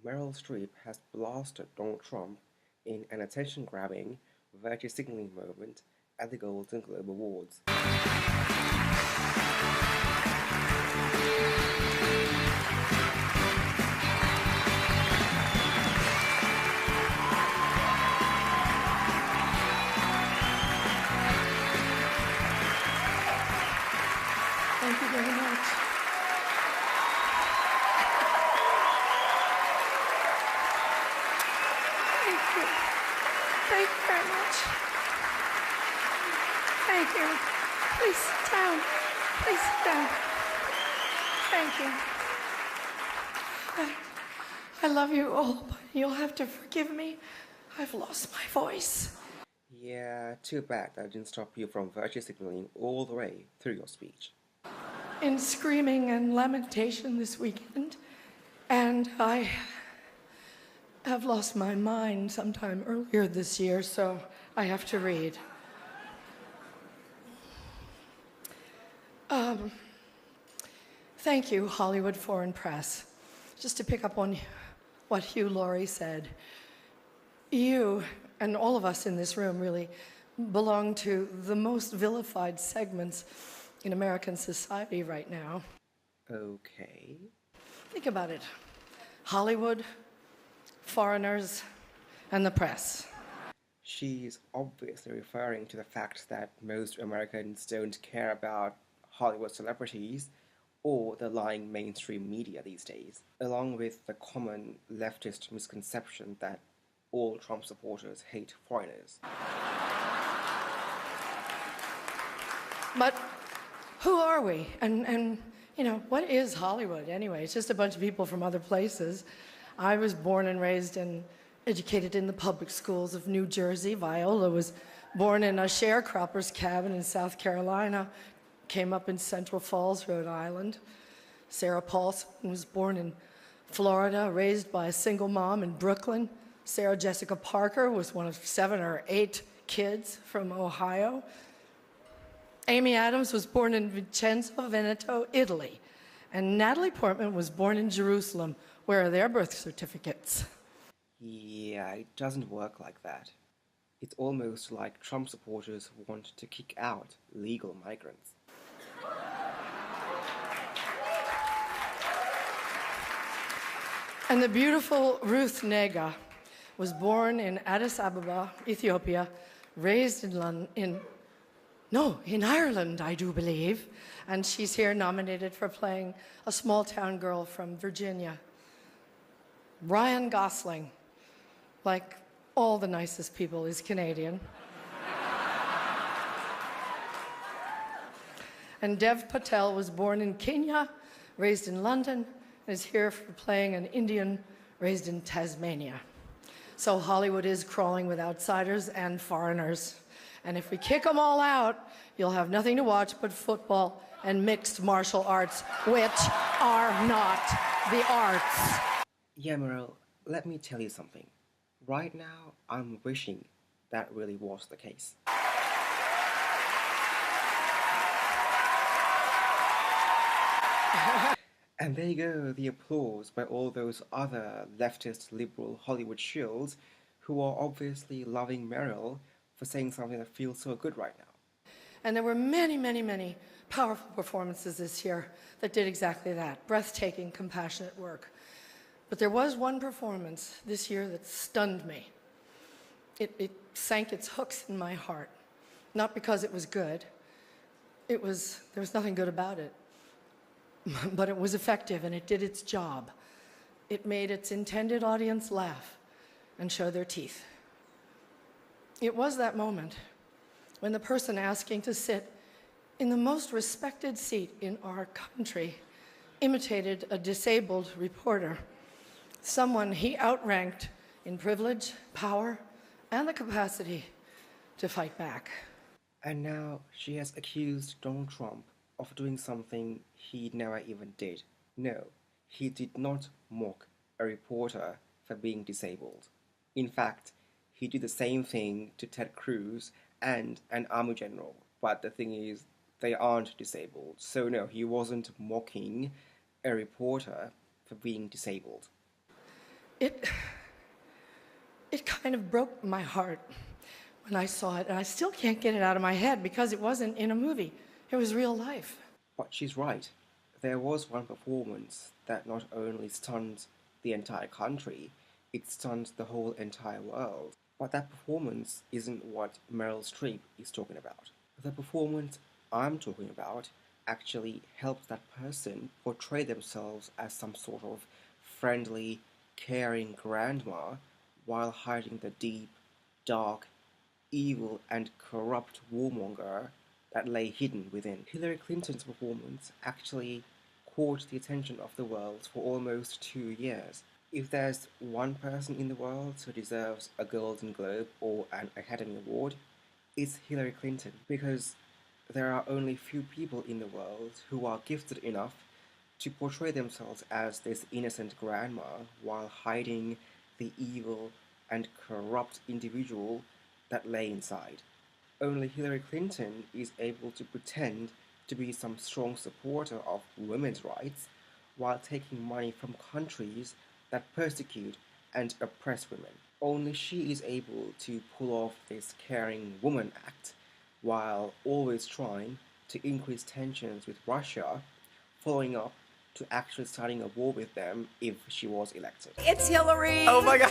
Meryl Streep has blasted Donald Trump in an attention-grabbing, virtue signaling moment at the Golden Globe Awards. Thank you very much. Thank you. Thank you very much. Thank you. Please sit down. Please sit down. Thank you. I love you all, but you'll have to forgive me. I've lost my voice. Yeah, too bad that didn't stop you from virtue signaling all the way through your speech. In screaming and lamentation this weekend, and I have lost my mind sometime earlier this year, so I have to read. Thank you, Hollywood Foreign Press. Just to pick up on what Hugh Laurie said, you and all of us in this room really belong to the most vilified segments in American society right now. Okay. Think about it. Hollywood, foreigners, and the press. She's obviously referring to the fact that most Americans don't care about Hollywood celebrities or the lying mainstream media these days, along with the common leftist misconception that all Trump supporters hate foreigners. But who are we? And you know, what is Hollywood anyway? It's just a bunch of people from other places. I was born and raised and educated in the public schools of New Jersey. Viola was born in a sharecropper's cabin in South Carolina, came up in Central Falls, Rhode Island. Sarah Paulson was born in Florida, raised by a single mom in Brooklyn. Sarah Jessica Parker was one of 7 or 8 kids from Ohio. Amy Adams was born in Vicenza, Veneto, Italy. And Natalie Portman was born in Jerusalem. Where are their birth certificates? Yeah, it doesn't work like that. It's almost like Trump supporters want to kick out legal migrants. And the beautiful Ruth Nega was born in Addis Ababa, Ethiopia, raised in Ireland, I do believe. And she's here nominated for playing a small-town girl from Virginia. Ryan Gosling, like all the nicest people, is Canadian. And Dev Patel was born in Kenya, raised in London, and is here for playing an Indian raised in Tasmania. So Hollywood is crawling with outsiders and foreigners. And if we kick them all out, you'll have nothing to watch but football and mixed martial arts, which are not the arts. Yeah, Meryl, let me tell you something. Right now, I'm wishing that really was the case. And there you go, the applause by all those other leftist liberal Hollywood shills who are obviously loving Meryl for saying something that feels so good right now. And there were many, many, many powerful performances this year that did exactly that. Breathtaking, compassionate work. But there was one performance this year that stunned me. It sank its hooks in my heart. Not because it was good. There was nothing good about it. But it was effective and it did its job. It made its intended audience laugh and show their teeth. It was that moment when the person asking to sit in the most respected seat in our country imitated a disabled reporter, someone he outranked in privilege, power, and the capacity to fight back. And now she has accused Donald Trump of doing something he never even did. No, he did not mock a reporter for being disabled. In fact, he did the same thing to Ted Cruz and an army general. But the thing is, they aren't disabled. So no, he wasn't mocking a reporter for being disabled. It, it kind of broke my heart when I saw it, and I still can't get it out of my head because it wasn't in a movie. It was real life. But she's right. There was one performance that not only stunned the entire country, it stunned the whole entire world. But that performance isn't what Meryl Streep is talking about. The performance I'm talking about actually helps that person portray themselves as some sort of friendly, caring grandma while hiding the deep, dark, evil, and corrupt warmonger that lay hidden within. Hillary Clinton's performance actually caught the attention of the world for almost 2 years. If there's one person in the world who deserves a Golden Globe or an Academy Award, it's Hillary Clinton, because there are only few people in the world who are gifted enough to portray themselves as this innocent grandma while hiding the evil and corrupt individual that lay inside. Only Hillary Clinton is able to pretend to be some strong supporter of women's rights while taking money from countries that persecute and oppress women. Only she is able to pull off this caring woman act while always trying to increase tensions with Russia, following up to actually starting a war with them if she was elected. It's Hillary! Oh my god!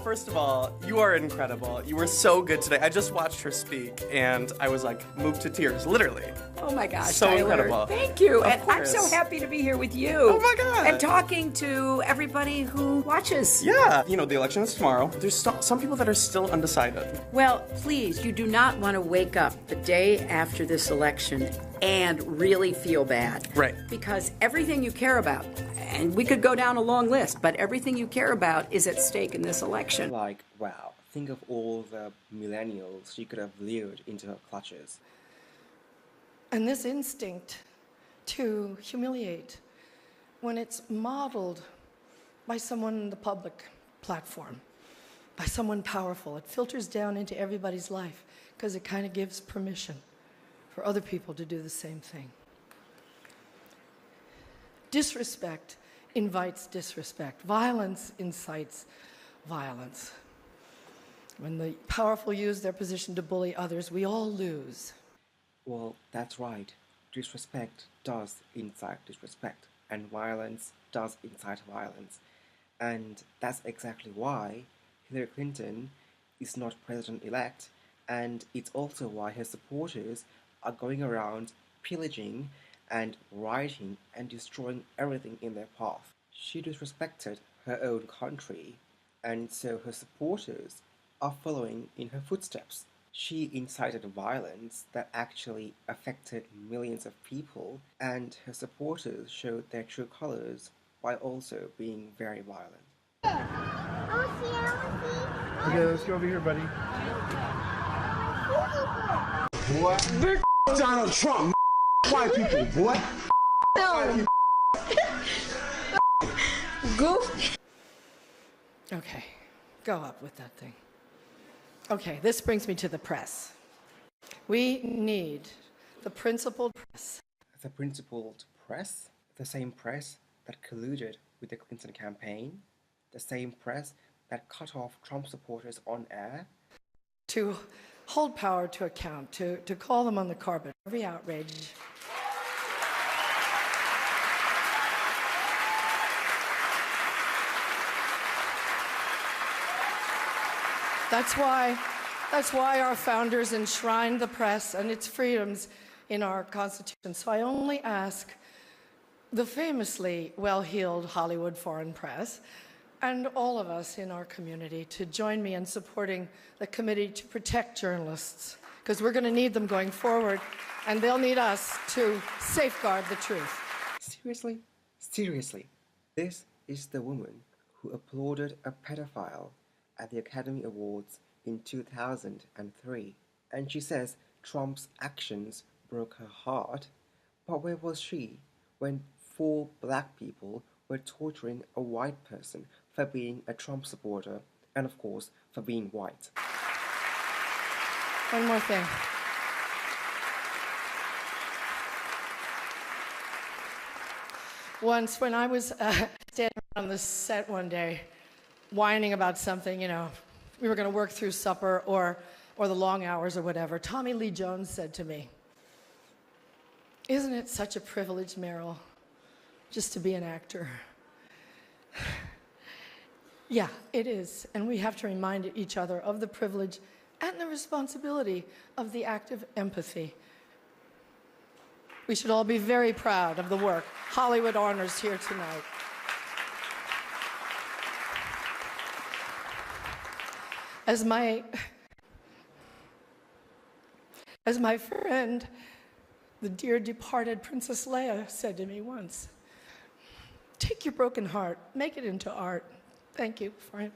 First of all, you are incredible. You were so good today. I just watched her speak and I was like moved to tears, literally. Oh my gosh, So Tyler. incredible. Thank you. Of And I'm so course. happy to be here with you. Oh my God. And talking to everybody who watches. Yeah, you know, the election is tomorrow. There's some people that are still undecided. Well, please, you do not want to wake up the day after this election and really feel bad. Right. Because everything you care about, and we could go down a long list, but everything you care about is at stake in this election. Like, wow, think of all the millennials she could have lured into her clutches. And this instinct to humiliate, when it's modeled by someone in the public platform, by someone powerful, it filters down into everybody's life because it kind of gives permission for other people to do the same thing. Disrespect invites disrespect. Violence incites violence. When the powerful use their position to bully others, we all lose. Well, that's right. Disrespect does incite disrespect, and violence does incite violence. And that's exactly why Hillary Clinton is not president-elect, and it's also why her supporters are going around pillaging and rioting and destroying everything in their path. She disrespected her own country, and so her supporters are following in her footsteps. She incited violence that actually affected millions of people, and her supporters showed their true colors by also being very violent. Okay, let's go over here, buddy. What? Big Donald Trump, white people, what? No. Goof. Okay, go up with that thing. Okay, this brings me to the press. We need the principled press. The principled press, the same press that colluded with the Clinton campaign, the same press that cut off Trump supporters on air, To hold power to account, to call them on the carpet, every outrage. That's why our founders enshrined the press and its freedoms in our Constitution. So I only ask the famously well-heeled Hollywood foreign press and all of us in our community to join me in supporting the committee to protect journalists, because we're going to need them going forward, and they'll need us to safeguard the truth. Seriously? Seriously? This is the woman who applauded a pedophile at the Academy Awards in 2003. And she says Trump's actions broke her heart. But where was she when 4 black people were torturing a white person for being a Trump supporter and, of course, for being white? One more thing. Once, when I was standing On the set one day, whining about something, you know, we were going to work through supper or the long hours or whatever. Tommy Lee Jones said to me, "Isn't it such a privilege, Meryl, just to be an actor?" Yeah, it is, and we have to remind each other of the privilege and the responsibility of the act of empathy. We should all be very proud of the work Hollywood honors here tonight. As my friend, the dear departed Princess Leia, said to me once, "Take your broken heart, make it into art." Thank you for it.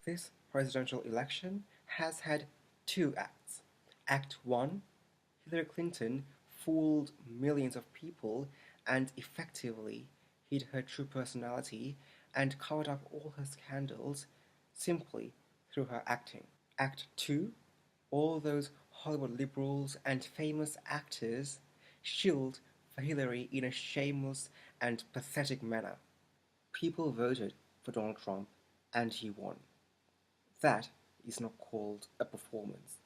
This presidential election has had two acts. Act 1, Hillary Clinton fooled millions of people and effectively hid her true personality and covered up all her scandals simply through her acting. Act 2, all those Hollywood liberals and famous actors shilled for Hillary in a shameless and pathetic manner. People voted for Donald Trump and he won. That is not called a performance.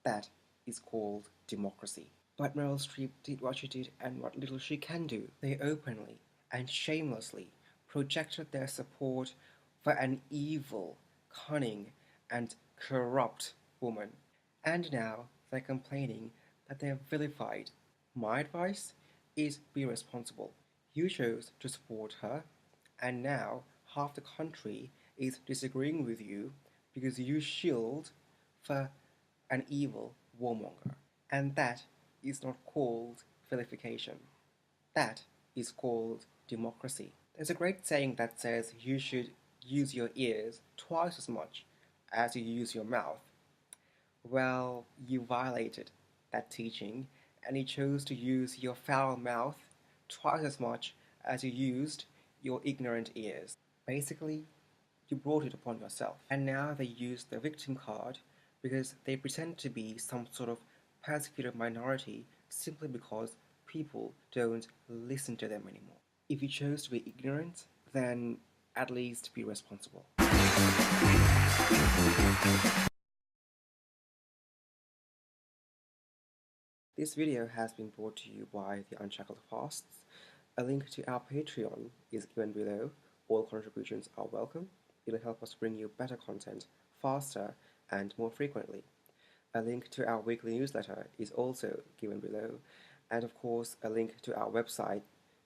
That is called democracy. But Meryl Streep did what she did and what little she can do. They openly and shamelessly projected their support for an evil, cunning, and corrupt woman. And now they're complaining that they're vilified. My advice is be responsible. You chose to support her, and now half the country is disagreeing with you because you shield for an evil warmonger. And that is not called vilification. That is called democracy. There's a great saying that says you should use your ears twice as much as you use your mouth. Well, you violated that teaching and you chose to use your foul mouth twice as much as you used your ignorant ears. Basically, you brought it upon yourself. And now they use the victim card because they pretend to be some sort of persecuted minority simply because people don't listen to them anymore. If you chose to be ignorant, then at least be responsible. This video has been brought to you by the Unshackled Fasts. A link to our Patreon is given below. All contributions are welcome. It'll help us bring you better content faster and more frequently. A link to our weekly newsletter is also given below. And of course, a link to our website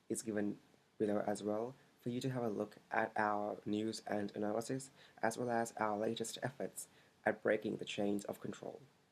is given below as well for you to have a look at our news and analysis as well as our latest efforts at breaking the chains of control.